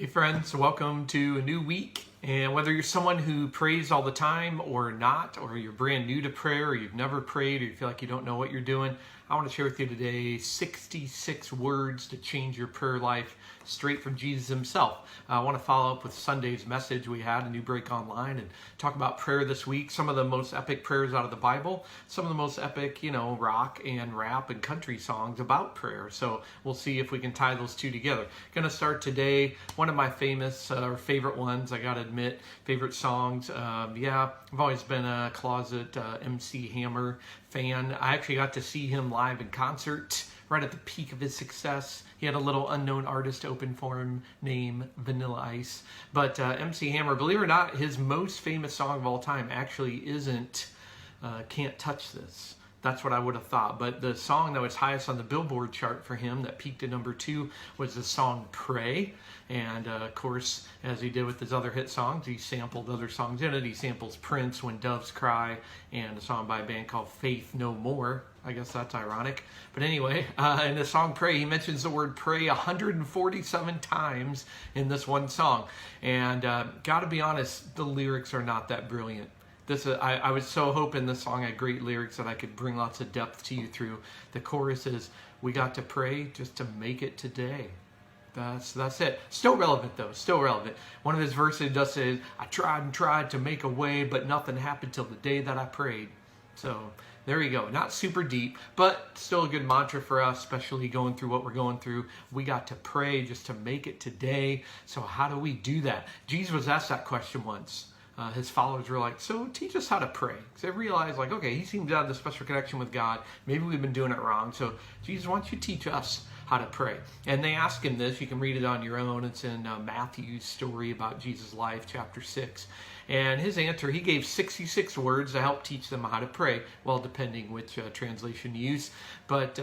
Hey friends, welcome to a new week. And whether you're someone who prays all the time or not, or you're brand new to prayer, or you've never prayed, or you feel like you don't know what you're doing, I want to share with you today 66 words to change your prayer life straight from Jesus himself. I want to follow up with Sunday's message we had, a New Break Online, and talk about prayer this week. Some of the most epic prayers out of the Bible, some of the most epic, rock and rap and country songs about prayer. So we'll see if we can tie those two together. Going to start today, one of my favorite ones, I got to admit, favorite songs. I've always been a closet MC Hammer fan. I actually got to see him live in concert right at the peak of his success. He had a little unknown artist open for him named Vanilla Ice. But MC Hammer, believe it or not, his most famous song of all time actually isn't Can't Touch This. That's what I would have thought. But the song that was highest on the Billboard chart for him, that peaked at number 2, was the song Pray. And of course, as he did with his other hit songs, he sampled other songs in it. He samples Prince, When Doves Cry, and a song by a band called Faith No More. I guess that's ironic. But anyway, in the song Pray, he mentions the word pray 147 times in this one song. And gotta be honest, the lyrics are not that brilliant. I was so hoping this song had great lyrics that I could bring lots of depth to you through. The chorus is, we got to pray just to make it today. That's it. Still relevant though, still relevant. One of his verses does say, I tried and tried to make a way, but nothing happened till the day that I prayed. So there you go. Not super deep, but still a good mantra for us, especially going through what we're going through. We got to pray just to make it today. So how do we do that? Jesus was asked that question once. His followers were like, so teach us how to pray. Because they realized, like, okay, he seems to have this special connection with God. Maybe we've been doing it wrong. So Jesus, why don't you teach us how to pray? And they ask him this. You can read it on your own. It's in Matthew's story about Jesus' life, chapter 6. And his answer, he gave 66 words to help teach them how to pray. Well, depending which translation you use. But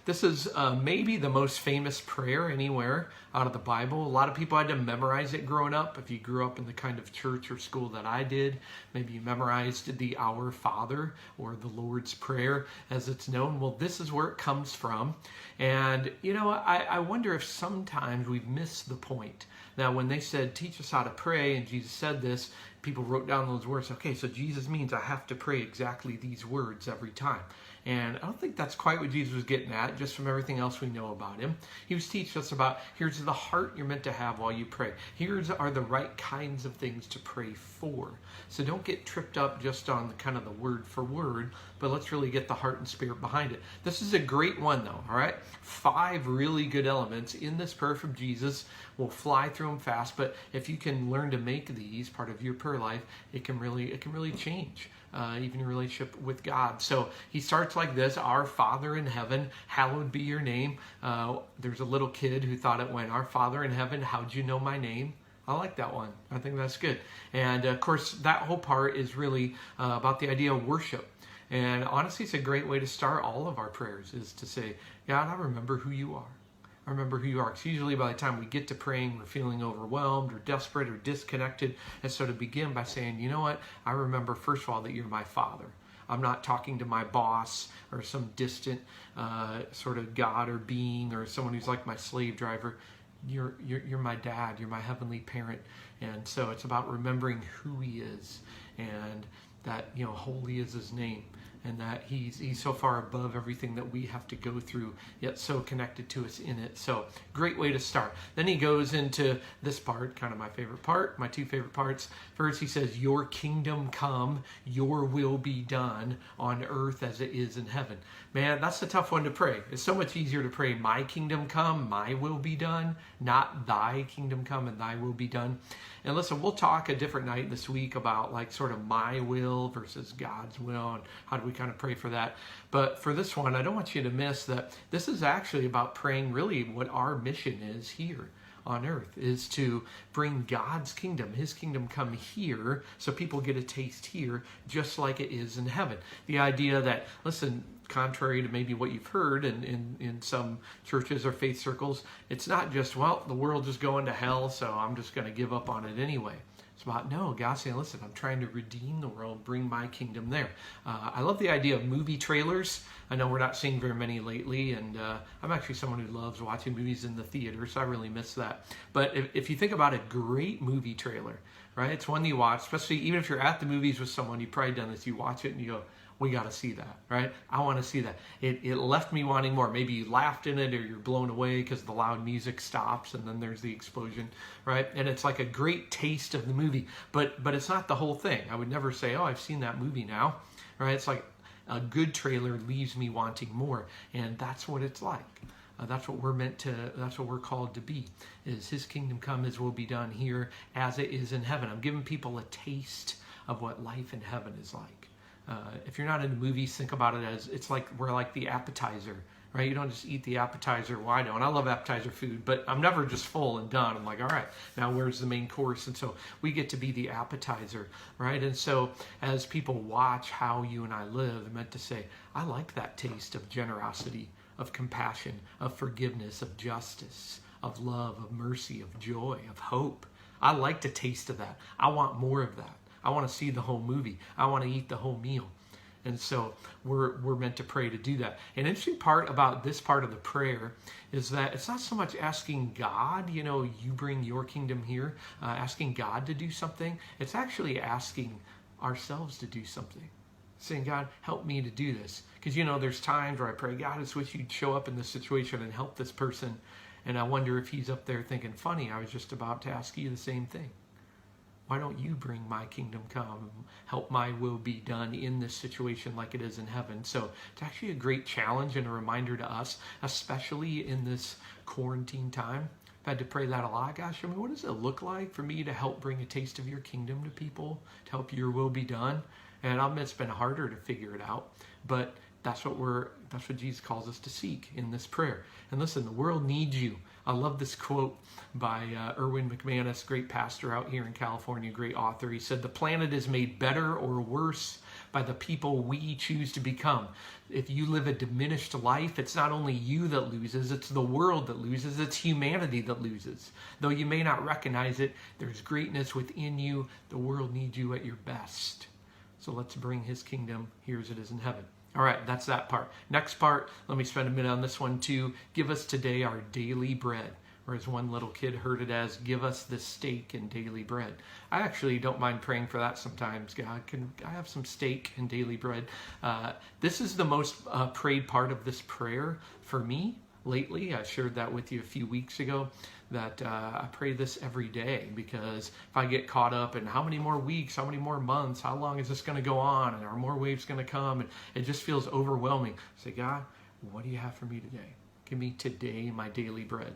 this is maybe the most famous prayer anywhere out of the Bible. A lot of people had to memorize it growing up. If you grew up in the kind of church or school that I did, maybe you memorized the Our Father or the Lord's Prayer as it's known. Well, this is where it comes from. And, I wonder if sometimes we've missed the point. Now, when they said, teach us how to pray, and Jesus said this, people wrote down those words. Okay, so Jesus means I have to pray exactly these words every time. And I don't think that's quite what Jesus was getting at, just from everything else we know about him. He was teaching us about, here's the heart you're meant to have while you pray. Here's are the right kinds of things to pray for. So don't get tripped up just on the kind of the word for word, but let's really get the heart and spirit behind it. This is a great one though, all right? 5 really good elements in this prayer from Jesus. We'll fly through them fast, but if you can learn to make these part of your prayer life, it can really change. Even your relationship with God. So he starts like this, Our Father in heaven, hallowed be your name. There's a little kid who thought it went, Our Father in heaven, how'd you know my name? I like that one. I think that's good. And of course, that whole part is really about the idea of worship. And honestly, it's a great way to start all of our prayers, is to say, God, I remember who you are. I remember who you are. Because usually by the time we get to praying, we're feeling overwhelmed or desperate or disconnected. And so to begin by saying, you know what? I remember, first of all, that you're my Father. I'm not talking to my boss or some distant sort of God or being or someone who's like my slave driver. You're my dad. You're my heavenly parent. And so it's about remembering who he is, and that, holy is his name. And that he's so far above everything that we have to go through, yet so connected to us in it. So great way to start. Then he goes into this part, kind of my favorite part, my 2 favorite parts. First he says, your kingdom come, your will be done on earth as it is in heaven. Man, that's a tough one to pray. It's so much easier to pray, my kingdom come, my will be done, not thy kingdom come and thy will be done. And listen, we'll talk a different night this week about like sort of my will versus God's will and how do we kind of pray for that. But for this one, I don't want you to miss that this is actually about praying really what our mission is here on earth, is to bring God's kingdom, his kingdom come here so people get a taste here just like it is in heaven. The idea that, listen, contrary to maybe what you've heard in some churches or faith circles, it's not just, well, the world is going to hell, so I'm just going to give up on it anyway. It's about, no, God saying, listen, I'm trying to redeem the world, bring my kingdom there. I love the idea of movie trailers. I know we're not seeing very many lately, and I'm actually someone who loves watching movies in the theater, so I really miss that. But if you think about a great movie trailer, right, it's one you watch, especially even if you're at the movies with someone, you've probably done this, you watch it and you go, we got to see that, right? I want to see that. It left me wanting more. Maybe you laughed in it or you're blown away because the loud music stops and then there's the explosion, right? And it's like a great taste of the movie, but it's not the whole thing. I would never say, oh, I've seen that movie now, right? It's like a good trailer leaves me wanting more, and that's what it's like. That's what that's what we're called to be, is his kingdom come, his will be done here as it is in heaven. I'm giving people a taste of what life in heaven is like. If you're not into movies, think about it as it's like we're like the appetizer, right? You don't just eat the appetizer. Well, I know, and I love appetizer food, but I'm never just full and done. I'm like, all right, now where's the main course? And so we get to be the appetizer, right? And so as people watch how you and I live, they're meant to say, I like that taste of generosity, of compassion, of forgiveness, of justice, of love, of mercy, of joy, of hope. I like the taste of that. I want more of that. I want to see the whole movie. I want to eat the whole meal. And so we're meant to pray to do that. An interesting part about this part of the prayer is that it's not so much asking God, you bring your kingdom here, asking God to do something. It's actually asking ourselves to do something. Saying, God, help me to do this. Because, there's times where I pray, God, I just wish you'd show up in this situation and help this person. And I wonder if he's up there thinking, funny, I was just about to ask you the same thing. Why don't you bring my kingdom come, help my will be done in this situation like it is in heaven? So it's actually a great challenge and a reminder to us, especially in this quarantine time. I've had to pray that a lot. Gosh, what does it look like for me to help bring a taste of your kingdom to people, to help your will be done? And I'll admit it's been harder to figure it out, but that's what Jesus calls us to seek in this prayer. And listen, the world needs you. I love this quote by Erwin McManus, great pastor out here in California, great author. He said, the planet is made better or worse by the people we choose to become. If you live a diminished life, it's not only you that loses, it's the world that loses, it's humanity that loses. Though you may not recognize it, there's greatness within you. The world needs you at your best. So let's bring his kingdom here as it is in heaven. All right, that's that part. Next part, let me spend a minute on this one too. Give us today our daily bread. Or as one little kid heard it as, give us this steak and daily bread. I actually don't mind praying for that sometimes. God, can I have some steak and daily bread? This is the most prayed part of this prayer for me lately. I shared that with you a few weeks ago, that I pray this every day, because if I get caught up in how many more weeks, how many more months, how long is this going to go on, and are more waves going to come, and it just feels overwhelming. Say, God, what do you have for me today? Give me today my daily bread.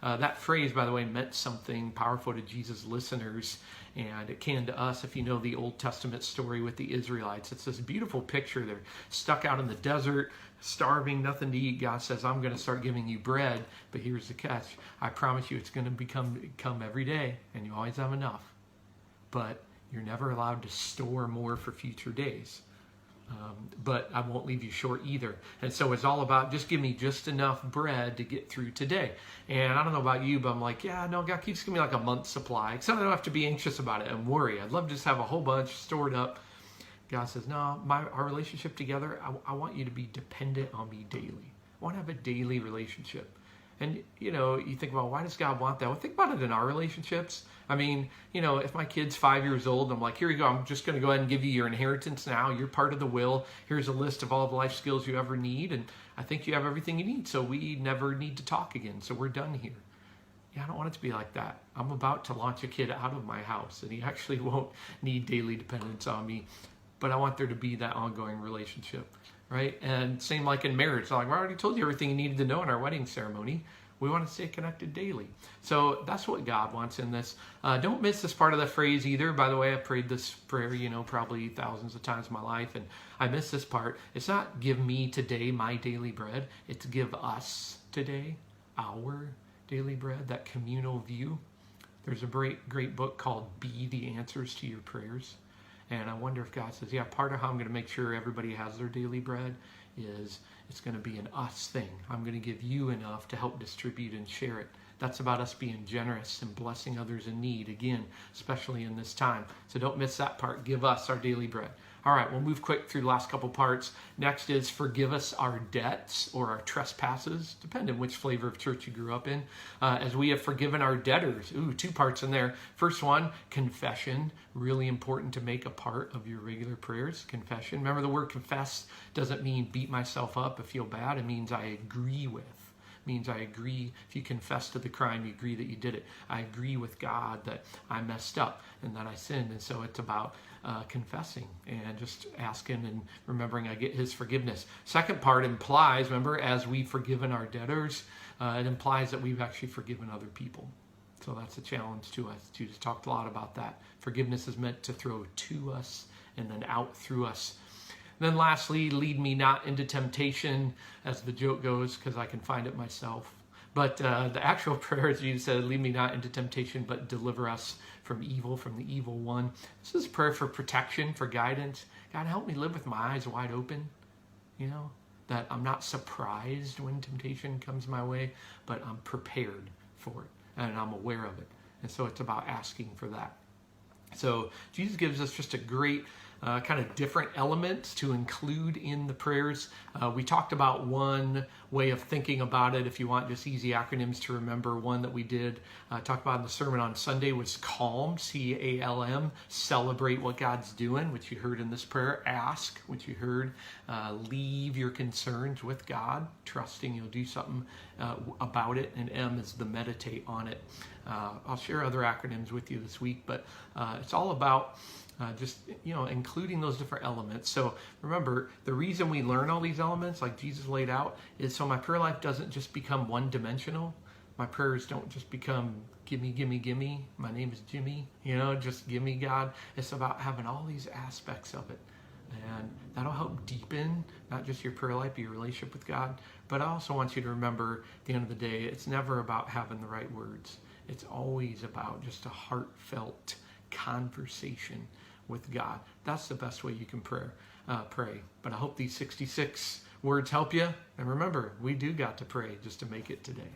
That phrase, by the way, meant something powerful to Jesus' listeners, and it can to us if you know the Old Testament story with the Israelites. It's this beautiful picture. They're stuck out in the desert, starving, nothing to eat. God says, I'm going to start giving you bread, but here's the catch. I promise you it's going to come every day, and you always have enough. But you're never allowed to store more for future days. But I won't leave you short either. And so it's all about just give me just enough bread to get through today. And I don't know about you, but I'm like, yeah, no, God keeps giving me like a month's supply. Except I don't have to be anxious about it and worry. I'd love to just have a whole bunch stored up. God says, no, our relationship together, I want you to be dependent on me daily. I want to have a daily relationship. And, you think about, why does God want that? Well, think about it in our relationships. I mean, if my kid's 5 years old, I'm like, here you go. I'm just going to go ahead and give you your inheritance now. You're part of the will. Here's a list of all the life skills you ever need. And I think you have everything you need. So we never need to talk again. So we're done here. Yeah, I don't want it to be like that. I'm about to launch a kid out of my house, and he actually won't need daily dependence on me. But I want there to be that ongoing relationship, right? And same like in marriage. Like, I already told you everything you needed to know in our wedding ceremony. We want to stay connected daily. So that's what God wants in this. Don't miss this part of the phrase either. By the way, I've prayed this prayer, probably thousands of times in my life, and I miss this part. It's not give me today my daily bread. It's give us today our daily bread, that communal view. There's a great book called Be the Answers to Your Prayers. And I wonder if God says, yeah, part of how I'm going to make sure everybody has their daily bread is it's going to be an us thing. I'm going to give you enough to help distribute and share it. That's about us being generous and blessing others in need, again, especially in this time. So don't miss that part. Give us our daily bread. All right, we'll move quick through the last couple parts. Next is forgive us our debts or our trespasses, depending which flavor of church you grew up in, as we have forgiven our debtors. Ooh, 2 parts in there. First one, confession, really important to make a part of your regular prayers, confession. Remember, the word confess doesn't mean beat myself up or feel bad. It means I agree with. Means I agree. If you confess to the crime, you agree that you did it. I agree with God that I messed up and that I sinned. And so it's about confessing and just asking and remembering I get his forgiveness. Second part implies, remember, as we've forgiven our debtors, it implies that we've actually forgiven other people. So that's a challenge to us. Jesus talked a lot about that. Forgiveness is meant to throw to us and then out through us. Then lastly, lead me not into temptation, as the joke goes, because I can find it myself. But the actual prayer, as Jesus said, lead me not into temptation, but deliver us from evil, from the evil one. This is a prayer for protection, for guidance. God, help me live with my eyes wide open, that I'm not surprised when temptation comes my way, but I'm prepared for it, and I'm aware of it. And so it's about asking for that. So Jesus gives us just a great kind of different elements to include in the prayers. We talked about one way of thinking about it. If you want just easy acronyms to remember, one that we did talk about in the sermon on Sunday was CALM, C-A-L-M, celebrate what God's doing, which you heard in this prayer. Ask, which you heard. Leave your concerns with God, trusting He'll do something about it. And M is the meditate on it. I'll share other acronyms with you this week, but it's all about just including those different elements. So remember, the reason we learn all these elements, like Jesus laid out, is so my prayer life doesn't just become one-dimensional. My prayers don't just become gimme, gimme, gimme. My name is Jimmy. Just gimme, God. It's about having all these aspects of it, and that'll help deepen not just your prayer life, but your relationship with God. But I also want you to remember, at the end of the day, it's never about having the right words. It's always about just a heartfelt conversation with God. That's the best way you can pray. But I hope these 66 words help you. And remember, we do got to pray just to make it today.